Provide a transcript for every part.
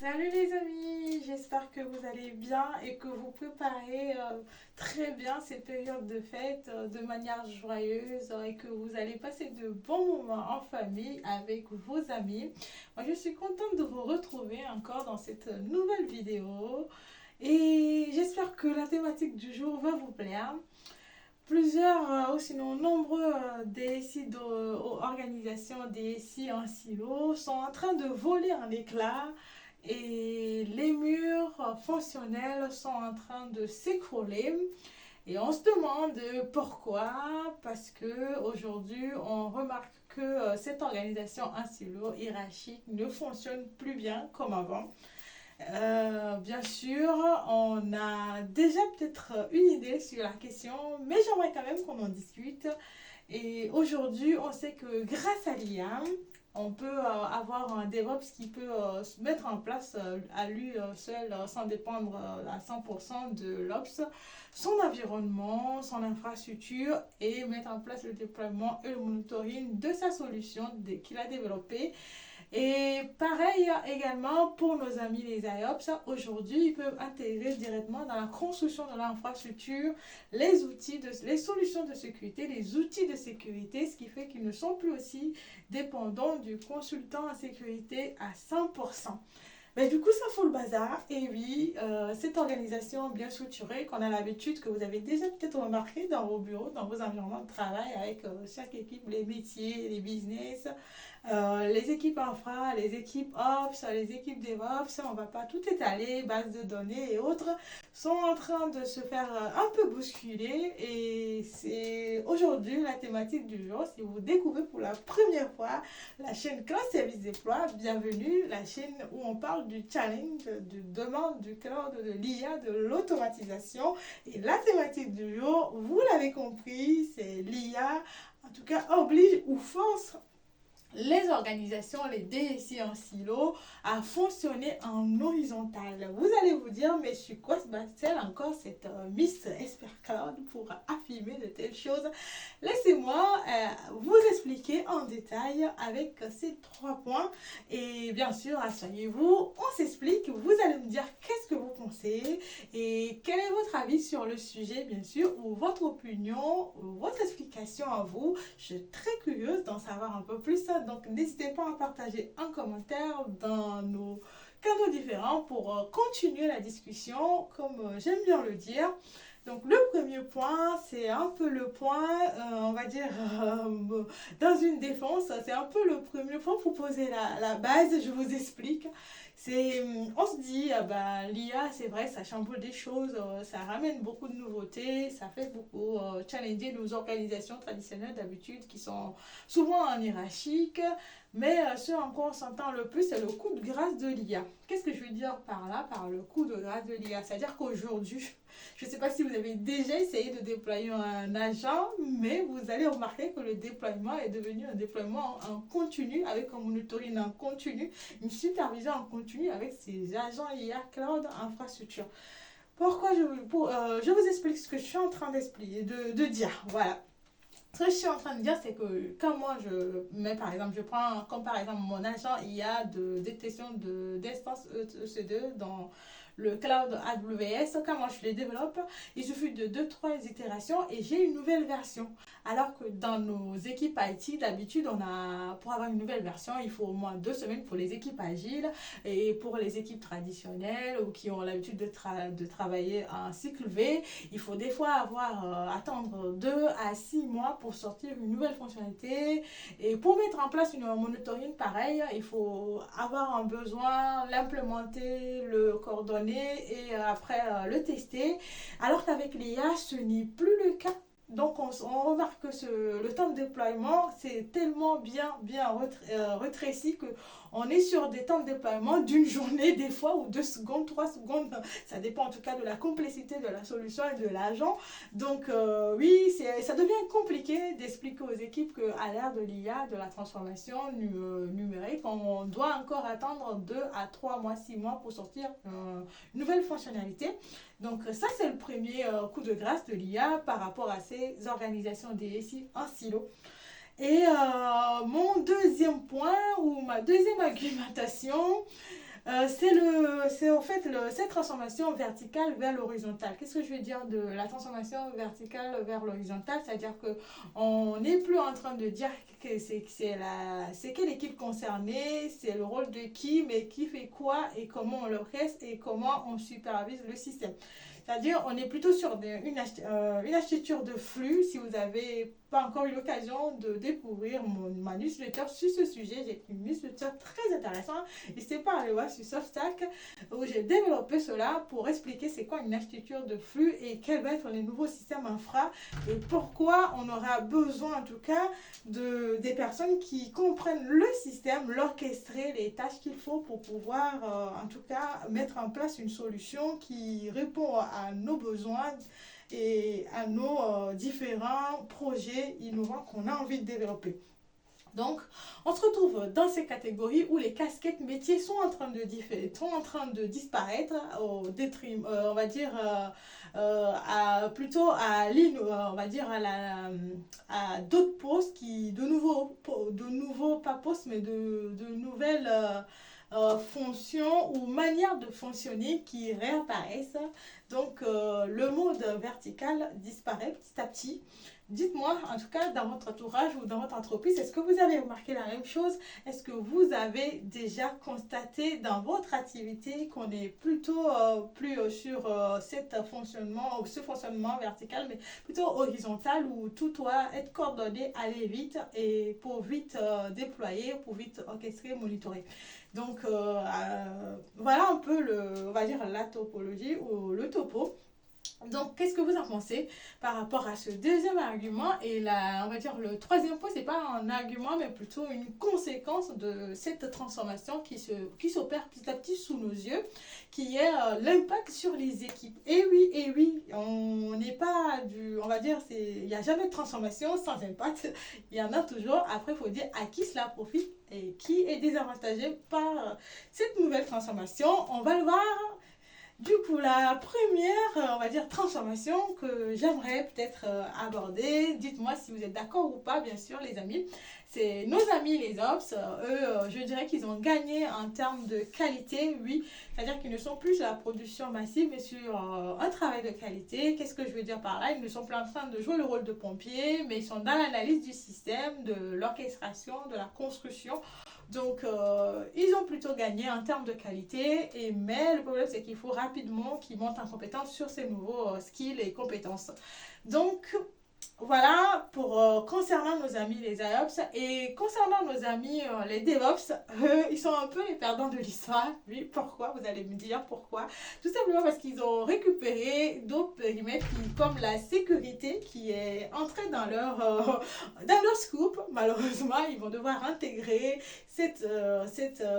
Salut les amis, j'espère que vous allez bien et que vous préparez très bien ces périodes de fête de manière joyeuse et que vous allez passer de bons moments en famille avec vos amis. Moi, je suis contente de vous retrouver encore dans cette nouvelle vidéo et j'espère que la thématique du jour va vous plaire. Plusieurs, ou sinon nombreux DSI organisations DSI en silo sont en train de voler en éclats et les murs fonctionnels sont en train de s'écrouler. Et on se demande pourquoi, parce que aujourd'hui on remarque que cette organisation en silo hiérarchique ne fonctionne plus bien comme avant. Bien sûr, on a déjà peut-être une idée sur la question, mais j'aimerais quand même qu'on en discute. Et aujourd'hui, on sait que grâce à l'IA, on peut avoir un DevOps qui peut se mettre en place à lui seul sans dépendre à 100% de l'Ops, son environnement, son infrastructure et mettre en place le déploiement et le monitoring de sa solution qu'il a développée. Et pareil également pour nos amis les IOPS, aujourd'hui ils peuvent intégrer directement dans la construction de l'infrastructure les solutions de sécurité, les outils de sécurité, ce qui fait qu'ils ne sont plus aussi dépendants du consultant en sécurité à 100%. Mais du coup, ça fout le bazar. Et oui, cette organisation bien structurée qu'on a l'habitude, que vous avez déjà peut-être remarqué dans vos bureaux, dans vos environnements de travail, avec chaque équipe, les métiers, les business, les équipes infra, les équipes ops, les équipes DevOps, on ne va pas tout étaler, bases de données et autres, sont en train de se faire un peu bousculer. Et c'est aujourd'hui la thématique du jour. Si vous découvrez pour la première fois la chaîne Cloud Service Déploie, bienvenue, la chaîne où on parle du challenge, du demande, du cloud, de l'IA, de l'automatisation. Et la thématique du jour, vous l'avez compris, c'est l'IA, en tout cas oblige ou force les organisations, les DSI en silo, à fonctionner en horizontal. Vous allez vous dire, mais sur quoi se base-t-elle encore cette Miss Expert Cloud pour affirmer de telles choses? Laissez-moi vous expliquer en détail avec ces trois points. Et bien sûr, asseyez-vous, on s'explique. Vous allez me dire qu'est-ce que vous pensez et quel est votre avis sur le sujet, bien sûr, ou votre opinion, ou votre explication à vous. Je suis très curieuse d'en savoir un peu plus. Donc, n'hésitez pas à partager un commentaire dans nos canaux différents pour continuer la discussion, comme j'aime bien le dire. Donc, le premier point, c'est un peu le point, on va dire, dans une défense, c'est un peu le premier point pour poser la base, je vous explique. On se dit, bah, l'IA, c'est vrai, ça chamboule des choses, ça ramène beaucoup de nouveautés, ça fait beaucoup challenger nos organisations traditionnelles d'habitude qui sont souvent en hiérarchique, mais ce en quoi on s'entend le plus, c'est le coup de grâce de l'IA. Qu'est-ce que je veux dire par là, par le coup de grâce de l'IA? C'est-à-dire qu'aujourd'hui, je ne sais pas si vous avez déjà essayé de déployer un agent, mais vous allez remarquer que le déploiement est devenu un déploiement en continu, avec un monitoring en continu, une supervision en continu avec ces agents IA Cloud Infrastructure. Pourquoi je vous explique ce que je suis en train d'expliquer, de dire. Voilà. Ce que je suis en train de dire, c'est que quand moi je mets par exemple, je prends comme par exemple mon agent IA de détection d'instance EC2 dans le cloud AWS, quand moi je les développe, il suffit de deux trois itérations et j'ai une nouvelle version. Alors que dans nos équipes IT, d'habitude, pour avoir une nouvelle version, il faut au moins 2 semaines pour les équipes agiles et pour les équipes traditionnelles ou qui ont l'habitude de travailler en cycle V, il faut des fois attendre 2 à 6 mois pour sortir une nouvelle fonctionnalité. Et pour mettre en place une monitoring pareil, il faut avoir un besoin, l'implémenter, le coordonner et après le tester. Alors qu'avec l'IA, ce n'est plus le cas. Donc on remarque que le temps de déploiement, c'est tellement bien rétréci que on est sur des temps de déploiement d'une journée des fois ou 2 secondes, 3 secondes. Ça dépend en tout cas de la complexité de la solution et de l'agent. Donc oui, ça devient compliqué d'expliquer aux équipes qu'à l'ère de l'IA, de la transformation numérique, on doit encore attendre 2 à 3 mois, 6 mois pour sortir une nouvelle fonctionnalité. Donc ça, c'est le premier coup de grâce de l'IA par rapport à ces organisations DSI en silo. Et mon deuxième point ou ma deuxième argumentation, C'est en fait cette transformation verticale vers l'horizontale. Qu'est-ce que je veux dire de la transformation verticale vers l'horizontale? C'est-à-dire que on n'est plus en train de dire que c'est quelle équipe concernée, c'est le rôle de qui, mais qui fait quoi et comment on l'orchestre et comment on supervise le système. C'est-à-dire, on est plutôt sur une architecture de flux. Si vous n'avez pas encore eu l'occasion de découvrir ma newsletter sur ce sujet, j'ai une newsletter très intéressante. N'hésitez pas à aller voir sur Substack où j'ai développé cela pour expliquer c'est quoi une architecture de flux et quels vont être les nouveaux systèmes infra et pourquoi on aura besoin en tout cas des personnes qui comprennent le système, l'orchestrer, les tâches qu'il faut pour pouvoir en tout cas mettre en place une solution qui répond à nos besoins et à nos différents projets innovants qu'on a envie de développer. Donc, on se retrouve dans ces catégories où les casquettes métiers sont en train de disparaître au détriment, on va dire, plutôt on va dire à d'autres postes de nouveaux, pas postes, mais de nouvelles fonctions ou manières de fonctionner qui réapparaissent. Donc, le mode vertical disparaît petit à petit. Dites-moi, en tout cas, dans votre entourage ou dans votre entreprise, est-ce que vous avez remarqué la même chose? Est-ce que vous avez déjà constaté dans votre activité qu'on est plutôt plus sur ce fonctionnement vertical, mais plutôt horizontal où tout doit être coordonné, aller vite et pour vite déployer, pour vite orchestrer, monitorer. Donc, voilà un peu, on va dire, la topologie ou le topo. Donc, qu'est-ce que vous en pensez par rapport à ce deuxième argument? Et là, on va dire le troisième point, c'est pas un argument, mais plutôt une conséquence de cette transformation qui s'opère petit à petit sous nos yeux, qui est l'impact sur les équipes. Et oui, on n'est pas on va dire, il n'y a jamais de transformation sans impact. Il y en a toujours. Après, il faut dire à qui cela profite et qui est désavantagé par cette nouvelle transformation. On va le voir. Du coup, la première, on va dire, transformation que j'aimerais peut-être aborder, dites-moi si vous êtes d'accord ou pas, bien sûr, les amis, c'est nos amis les Ops. Eux, je dirais qu'ils ont gagné en termes de qualité, oui, c'est-à-dire qu'ils ne sont plus sur la production massive, mais sur un travail de qualité. Qu'est-ce que je veux dire par là? Ils ne sont plus en train de jouer le rôle de pompier, mais ils sont dans l'analyse du système, de l'orchestration, de la construction. Donc, ils ont plutôt gagné en termes de qualité, mais le problème, c'est qu'il faut rapidement qu'ils montent en compétence sur ces nouveaux skills et compétences. Donc, voilà pour concernant nos amis les IOPS et concernant nos amis les DevOps, ils sont un peu les perdants de l'histoire. Oui, pourquoi? Vous allez me dire pourquoi. Tout simplement parce qu'ils ont récupéré d'autres périmètres comme la sécurité qui est entrée dans leur scoop. Malheureusement, ils vont devoir intégrer cette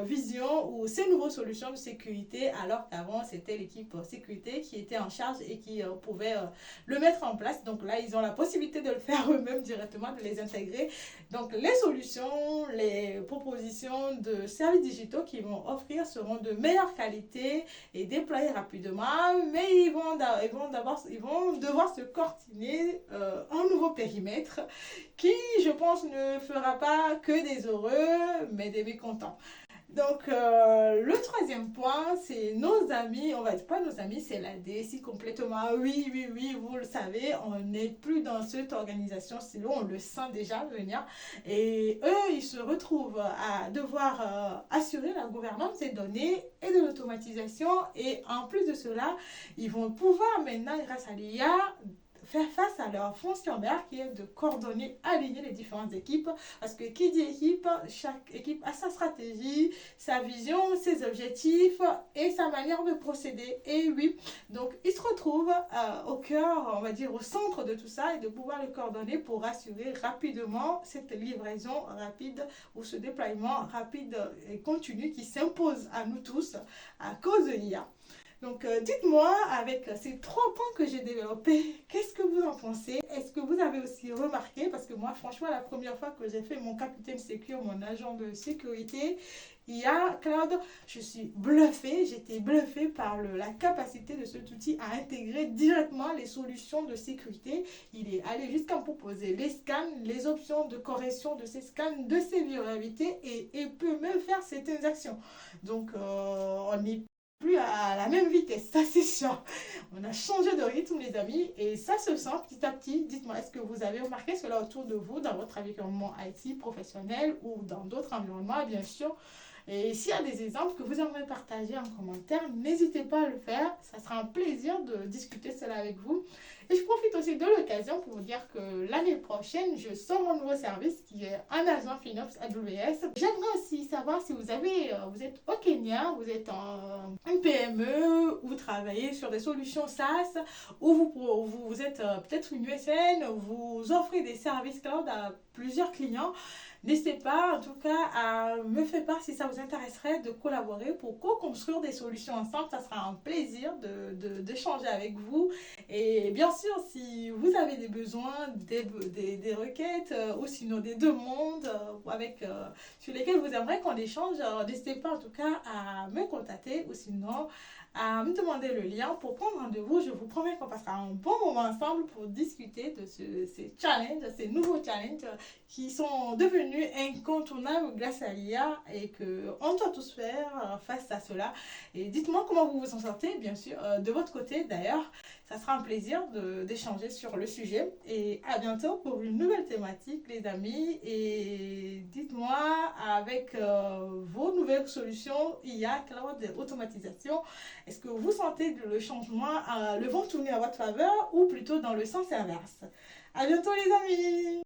vision ou ces nouvelles solutions de sécurité alors qu'avant c'était l'équipe sécurité qui était en charge et qui pouvait le mettre en place. Donc là, ils ont la possibilité de le faire eux-mêmes directement, de les intégrer. Donc les solutions, les propositions de services digitaux qu'ils vont offrir seront de meilleure qualité et déployés rapidement, mais ils vont devoir se coordonner un nouveau périmètre qui, je pense, ne fera pas que des heureux, mais des mécontents. Donc, le troisième point, c'est nos amis, on va dire pas nos amis, c'est la DSI complètement. Oui, vous le savez, on n'est plus dans cette organisation, sinon on le sent déjà venir. Et eux, ils se retrouvent à devoir assurer la gouvernance des données et de l'automatisation. Et en plus de cela, ils vont pouvoir maintenant, grâce à l'IA, faire face à leur fonctionnaire qui est de coordonner, aligner les différentes équipes. Parce que qui dit équipe, chaque équipe a sa stratégie, sa vision, ses objectifs et sa manière de procéder. Et oui, donc ils se retrouvent au cœur, on va dire au centre de tout ça et de pouvoir le coordonner pour assurer rapidement cette livraison rapide ou ce déploiement rapide et continu qui s'impose à nous tous à cause de l'IA. Donc, dites-moi, avec ces 3 points que j'ai développés, qu'est-ce que vous en pensez? Est-ce que vous avez aussi remarqué, parce que moi, franchement, la première fois que j'ai fait mon capitaine sécure, mon agent de sécurité, IA Cloud. Je suis bluffée, j'étais bluffée par la capacité de cet outil à intégrer directement les solutions de sécurité. Il est allé jusqu'à proposer les scans, les options de correction de ces scans, de ces vulnérabilités et peut même faire certaines actions. Donc, on n'est plus à la même vitesse, ça c'est sûr. On a changé de rythme, les amis, et ça se sent petit à petit. Dites-moi, est-ce que vous avez remarqué cela autour de vous, dans votre environnement IT professionnel ou dans d'autres environnements, bien sûr? Et s'il y a des exemples que vous aimeriez partager en commentaire, n'hésitez pas à le faire. Ça sera un plaisir de discuter cela avec vous. Et je profite aussi de l'occasion pour vous dire que l'année prochaine, je sors mon nouveau service qui est un agent FinOps AWS. J'aimerais aussi savoir si vous êtes au Kenya, vous êtes une PME, ou travaillez sur des solutions SaaS, ou vous êtes peut-être une USN, vous offrez des services cloud à plusieurs clients. N'hésitez pas, en tout cas, à me faire part si ça vous intéresserait de collaborer pour co-construire des solutions ensemble. Ça sera un plaisir d'échanger avec vous. Et bien sûr, si vous avez des besoins, des requêtes ou sinon des demandes sur lesquelles vous aimeriez qu'on échange, n'hésitez pas en tout cas à me contacter ou sinon à me demander le lien pour prendre rendez-vous. Je vous promets qu'on passera un bon moment ensemble pour discuter de ces challenges, ces nouveaux challenges qui sont devenus incontournables grâce à l'IA et qu'on doit tous faire face à cela. Et dites-moi comment vous vous en sortez, bien sûr, de votre côté d'ailleurs. Ça sera un plaisir d'échanger sur le sujet. Et à bientôt pour une nouvelle thématique, les amis. Et dites-moi, avec vos nouvelles solutions IA, cloud et automatisation, est-ce que vous sentez le changement, le vent tourner à votre faveur ou plutôt dans le sens inverse? À bientôt, les amis!